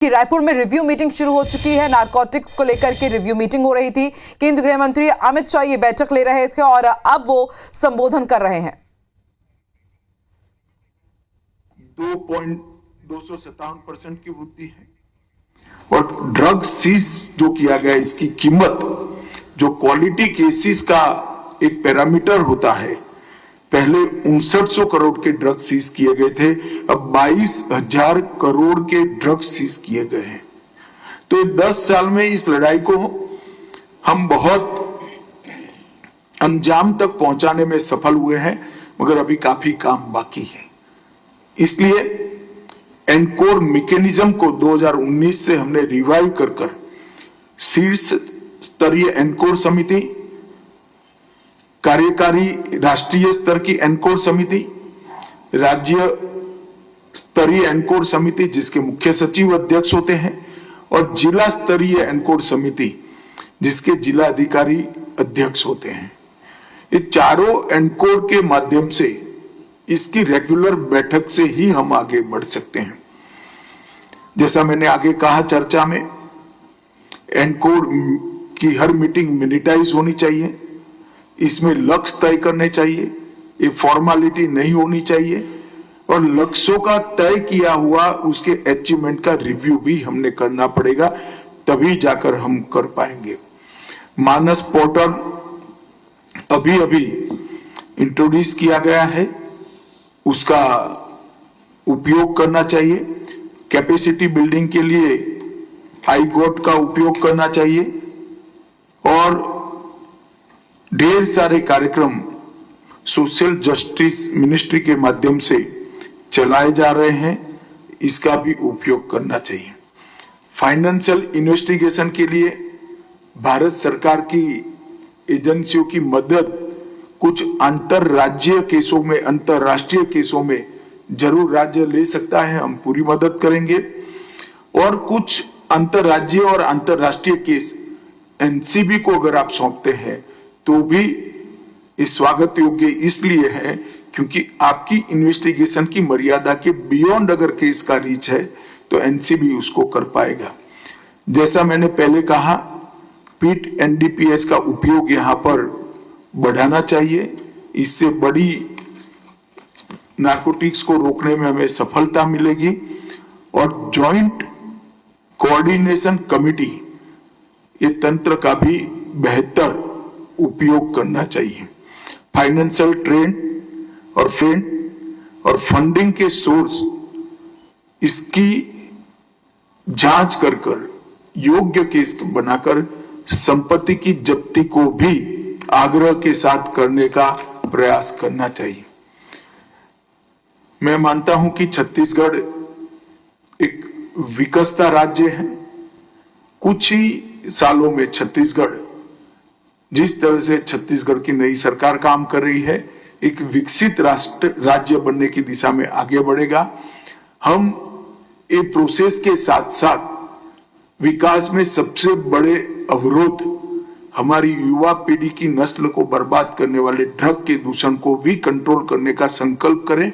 कि रायपुर में review meeting शुरू हो चुकी है। नारकोटिक्स को लेकर के रिव्यू मीटिंग हो रही थी। केंद्रीय गृह मंत्री अमित शाह ये बैठक ले रहे थे और अब वो संबोधन कर रहे हैं। 2.257% की वृद्धि है और ड्रग सीज जो किया गया इसकी कीमत जो क्वालिटी केसेस का एक पैरामीटर होता है, पहले 5900 करोड़ के ड्रग सीज किए गए थे, अब 22,000 करोड़ के ड्रग सीज किए गए हैं। तो 10 साल में इस लड़ाई को हम बहुत अंजाम तक पहुंचाने में सफल हुए हैं, मगर अभी काफी काम बाकी है। इसलिए एनकोर मैकेनिज्म को 2019 से हमने रिवाइव कर शीर्ष स्तरीय एनकोर समिति, कार्यकारी राष्ट्रीय स्तर की एनकोर समिति, राज्य स्तरीय एनकोर समिति जिसके मुख्य सचिव अध्यक्ष होते हैं, और जिला स्तरीय एनकोर समिति जिसके जिला अधिकारी अध्यक्ष होते हैं। ये चारों एनकोर के माध्यम से इसकी रेगुलर बैठक से ही हम आगे बढ़ सकते हैं। जैसा मैंने आगे कहा चर्चा में, एनकोर की हर मीटिंग मिनिटाइज होनी चाहिए, इसमें लक्ष्य तय करने चाहिए, ये फॉर्मेलिटी नहीं होनी चाहिए, और लक्ष्यों का तय किया हुआ उसके अचीवमेंट का रिव्यू भी हमने करना पड़ेगा, तभी जाकर हम कर पाएंगे। मानस पोर्टल अभी इंट्रोड्यूस किया गया है, उसका उपयोग करना चाहिए। कैपेसिटी बिल्डिंग के लिए iGOT का उपयोग करना चाहिए और ढेर सारे कार्यक्रम सोशल जस्टिस मिनिस्ट्री के माध्यम से चलाए जा रहे हैं, इसका भी उपयोग करना चाहिए। फाइनेंशियल इन्वेस्टिगेशन के लिए भारत सरकार की एजेंसियों की मदद कुछ अंतरराज्यीय केसों में, अंतरराष्ट्रीय केसों में जरूर राज्य ले सकता है, हम पूरी मदद करेंगे। और कुछ अंतरराज्यीय और अंतरराष्ट्रीय केस एनसीबी को अगर आप सौंपते हैं तो भी इस स्वागत योग्य इसलिए है क्योंकि आपकी इन्वेस्टिगेशन की मर्यादा के बियॉन्ड अगर केस का रीच है तो एनसीबी उसको कर पाएगा। जैसा मैंने पहले कहा, पीट एनडीपीएस का उपयोग यहां पर बढ़ाना चाहिए, इससे बड़ी नारकोटिक्स को रोकने में हमें सफलता मिलेगी। और जॉइंट कोऑर्डिनेशन कमिटी, ये तंत्र का भी बेहतर उपयोग करना चाहिए। फाइनेंशियल ट्रेंड और फंडिंग के सोर्स, इसकी जांच कर योग्य केस बनाकर संपत्ति की जब्ती को भी आग्रह के साथ करने का प्रयास करना चाहिए। मैं मानता हूं कि छत्तीसगढ़ एक विकसता राज्य है। कुछ ही सालों में छत्तीसगढ़, जिस तरह से छत्तीसगढ़ की नई सरकार काम कर रही है, एक विकसित राज्य बनने की दिशा में आगे बढ़ेगा। हम ये प्रोसेस के साथ साथ विकास में सबसे बड़े अवरोध हमारी युवा पीढ़ी की नस्ल को बर्बाद करने वाले ड्रग के दूषण को भी कंट्रोल करने का संकल्प करें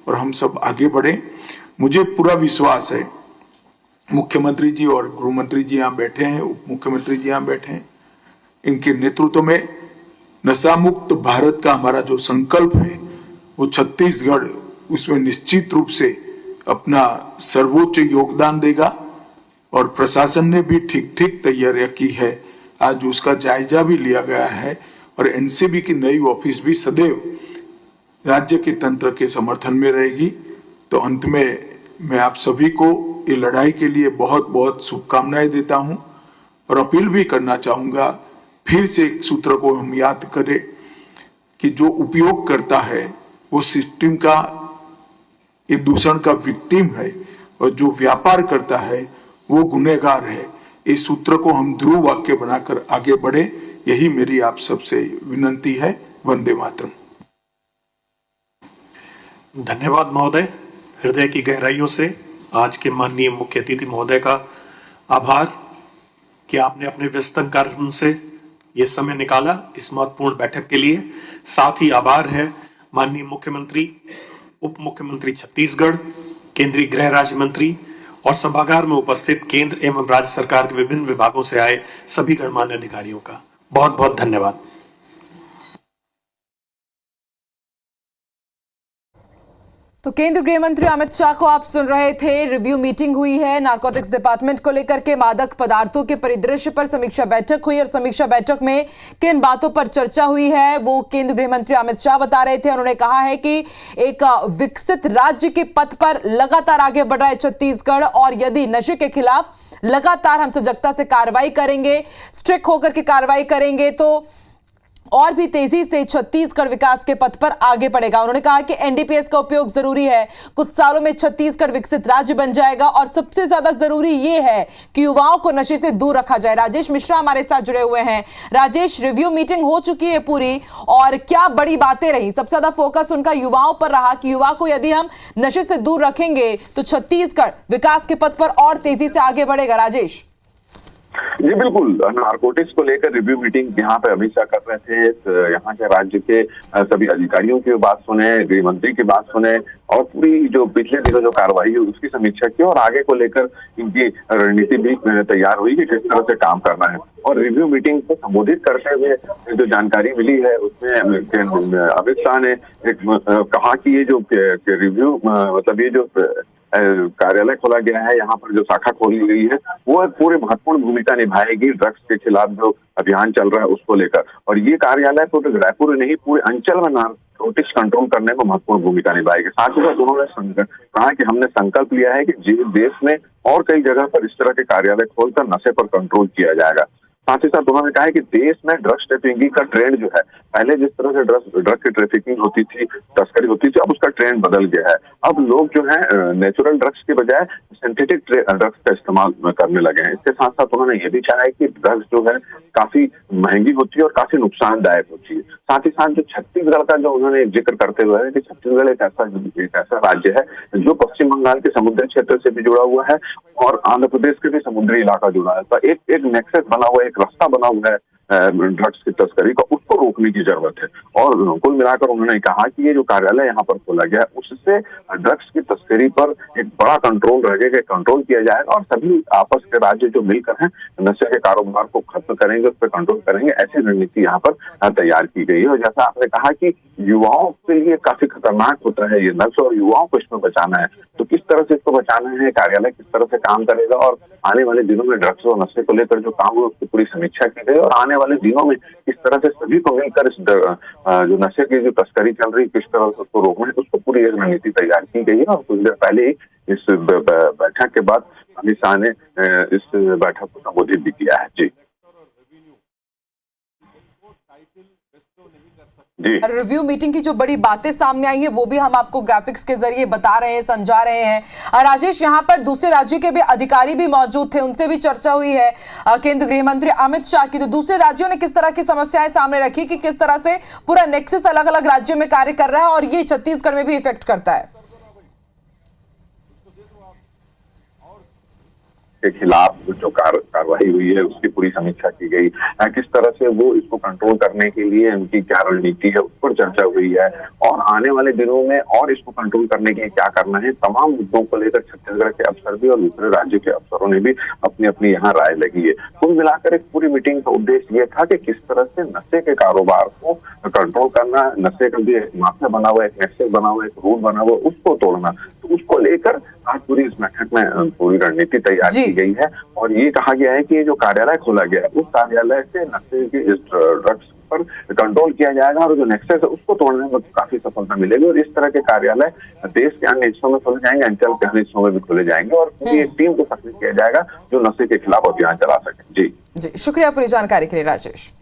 और हम सब आगे बढ़े। मुझे पूरा विश्वास है, मुख्यमंत्री जी और गृह मंत्री जी यहाँ बैठे हैं, उप मुख्यमंत्री जी यहाँ बैठे हैं, इनके नेतृत्व में नशा मुक्त भारत का हमारा जो संकल्प है वो छत्तीसगढ़ उसमें निश्चित रूप से अपना सर्वोच्च योगदान देगा। और प्रशासन ने भी ठीक तैयारियां की है, आज उसका जायजा भी लिया गया है और एनसीबी की नई ऑफिस भी सदैव राज्य के तंत्र के समर्थन में रहेगी। तो अंत में मैं आप सभी को ये लड़ाई के लिए बहुत बहुत शुभकामनाएं देता हूं और अपील भी करना चाहूंगा, फिर से एक सूत्र को हम याद करें कि जो उपयोग करता है वो सिस्टम का, ये दूषण का विक्टिम है, और जो व्यापार करता है वो गुनहगार है। इस सूत्र को हम ध्रुव वाक्य बनाकर आगे बढ़े, यही मेरी आप सबसे विनंती है। वंदे मातरम। धन्यवाद महोदय। हृदय की गहराइयों से आज के माननीय मुख्य अतिथि महोदय का आभार कि आपने अपने व्यस्तन कार्यक्रम से ये समय निकाला इस महत्वपूर्ण बैठक के लिए। साथ ही आभार है माननीय मुख्यमंत्री, उप मुख्यमंत्री छत्तीसगढ़, केंद्रीय गृह राज्य मंत्री और सभागार में उपस्थित केंद्र एवं राज्य सरकार के विभिन्न विभागों से आए सभी गणमान्य अधिकारियों का बहुत बहुत धन्यवाद। तो केंद्रीय गृह मंत्री अमित शाह को आप सुन रहे थे। रिव्यू मीटिंग हुई है नारकोटिक्स डिपार्टमेंट को लेकर के, मादक पदार्थों के परिदृश्य पर समीक्षा बैठक हुई और समीक्षा बैठक में किन बातों पर चर्चा हुई है वो केंद्रीय गृह मंत्री अमित शाह बता रहे थे। उन्होंने कहा है कि एक विकसित राज्य के पथ पर लगातार आगे बढ़ रहा है छत्तीसगढ़ और यदि नशे के खिलाफ लगातार हम सजगता से कार्रवाई करेंगे, स्ट्रिक्ट होकर के कार्रवाई करेंगे तो और भी तेजी से छत्तीसगढ़ विकास के पथ पर आगे बढ़ेगा। उन्होंने कहा कि एनडीपीएस का उपयोग जरूरी है, कुछ सालों में छत्तीसगढ़ विकसित राज्य बन जाएगा और सबसे ज्यादा जरूरी यह है कि युवाओं को नशे से दूर रखा जाए। राजेश मिश्रा हमारे साथ जुड़े हुए हैं। राजेश, रिव्यू मीटिंग हो चुकी है पूरी और क्या बड़ी बातें रही? सबसे ज्यादा फोकस उनका युवाओं पर रहा कि युवा को यदि हम नशे से दूर रखेंगे तो छत्तीसगढ़ विकास के पथ पर और तेजी से आगे बढ़ेगा। राजेश जी बिल्कुल, नारकोटिक्स को लेकर रिव्यू मीटिंग यहाँ पे अमित शाह कर रहे थे। यहाँ के राज्य के सभी अधिकारियों की बात सुने, गृह मंत्री की बात सुने और पूरी जो पिछले दिनों जो कार्रवाई हुई उसकी समीक्षा की और आगे को लेकर इनकी रणनीति भी तैयार हुई कि किस तरह से काम करना है। और रिव्यू मीटिंग को संबोधित करते हुए जो जानकारी मिली है उसमें अमित शाह ने कहा कि ये जो रिव्यू मतलब ये जो कार्यालय खोला गया है, यहाँ पर जो शाखा खोली गई है वो पूरी महत्वपूर्ण भूमिका निभाएगी ड्रग्स के खिलाफ जो अभियान चल रहा है उसको लेकर। और ये कार्यालय तो रायपुर नहीं पूरे अंचल में नारकोटिक्स कंट्रोल करने में महत्वपूर्ण भूमिका निभाएगी। साथ ही साथ उन्होंने कहा कि हमने संकल्प लिया है कि देश में और कई जगह पर इस तरह के कार्यालय खोलकर नशे पर कंट्रोल किया जाएगा। साथ ही साथ उन्होंने कहा है कि देश में ड्रग्स ट्रैफिकिंग का ट्रेंड जो है, पहले जिस तरह से ड्रग की ट्रैफिकिंग होती थी, तस्करी होती थी, अब उसका ट्रेंड बदल गया है। अब लोग जो है नेचुरल ड्रग्स के बजाय सिंथेटिक ड्रग्स का इस्तेमाल करने लगे हैं। इसके साथ साथ उन्होंने ये भी कहा है कि ड्रग्स जो है काफी महंगी होती है और काफी नुकसानदायक होती है। साथ ही साथ जो छत्तीसगढ़ का जो उन्होंने जिक्र करते हुए है कि छत्तीसगढ़ एक ऐसा राज्य है जो पश्चिम बंगाल के समुद्री क्षेत्र से भी जुड़ा हुआ है और आंध्र प्रदेश के भी समुद्री इलाका जुड़ा है। तो एक नेक्सस बना हुआ है, एक रास्ता बना हुआ है ड्रग्स की तस्करी का, उसको रोकने की जरूरत है। और कुल मिलाकर उन्होंने कहा कि ये जो कार्यालय यहाँ पर खोला गया है उससे ड्रग्स की तस्करी पर एक बड़ा कंट्रोल रहेगा, कंट्रोल किया जाएगा और सभी आपस के राज्य जो मिलकर हैं नशे के कारोबार को खत्म करेंगे, उस पर कंट्रोल करेंगे, ऐसी रणनीति यहाँ पर तैयार की गई है। और जैसा आपने कहा कि युवाओं के लिए काफी खतरनाक होता है ये नशा और युवाओं को इसमें बचाना है, तो किस तरह से इसको बचाना है, कार्यालय किस तरह से काम करेगा और आने वाले दिनों में ड्रग्स और नशे को लेकर जो काम हुआ उसकी पूरी समीक्षा की गई और आने वाले दिनों में किस तरह से सभी को मिलकर इस जो नशे की जो तस्करी चल रही है किस तरह से उसको रोकना है, उसको पूरी एक रणनीति तैयार की गई है। और कुछ देर पहले ही इस बैठक के बाद अमित शाह ने इस बैठक को संबोधित भी किया है। जी रिव्यू मीटिंग की जो बड़ी बातें सामने आई है वो भी हम आपको ग्राफिक्स के जरिए बता रहे हैं, समझा रहे हैं। राजेश, यहाँ पर दूसरे राज्यों के भी अधिकारी भी मौजूद थे, उनसे भी चर्चा हुई है केंद्रीय गृह मंत्री अमित शाह की। तो दूसरे राज्यों ने किस तरह की समस्याएं सामने रखी कि किस तरह से पूरा नेक्सस अलग अलग राज्यों में कार्य कर रहा है और ये छत्तीसगढ़ में भी इफेक्ट करता है? के खिलाफ जो कार्रवाई हुई है उसकी पूरी समीक्षा की गई, किस तरह से वो इसको कंट्रोल करने के लिए उनकी क्या रणनीति है उस पर चर्चा हुई है और आने वाले दिनों में और इसको कंट्रोल करने के लिए क्या करना है, तमाम मुद्दों को लेकर छत्तीसगढ़ के अफसर भी और दूसरे राज्य के अफसरों ने भी अपनी अपनी यहाँ राय लगी है। कुल मिलाकर एक पूरी मीटिंग का उद्देश्य ये था कि किस तरह से नशे के कारोबार को कंट्रोल करना, नशे का भी एक माफिया बना हुआ, एक नेक्सस बना हुआ, एक रूट बना हुआ, उसको तोड़ना, तो उसको लेकर आज पूरी इस बैठक में पूरी रणनीति तैयार की गई है। और ये कहा गया है कि ये जो कार्यालय खोला गया है उस कार्यालय से नशे के इस ड्रग्स पर कंट्रोल किया जाएगा और जो नेक्सस है उसको तोड़ने में काफी सफलता मिलेगी और इस तरह के कार्यालय देश के अन्य हिस्सों में खोले जाएंगे, अंचल के अन्य हिस्सों में भी खोले जाएंगे और पूरी एक टीम को सक्रिय किया जाएगा जो नशे के खिलाफ अभियान चला सके। जी शुक्रिया पूरी जानकारी के लिए राजेश।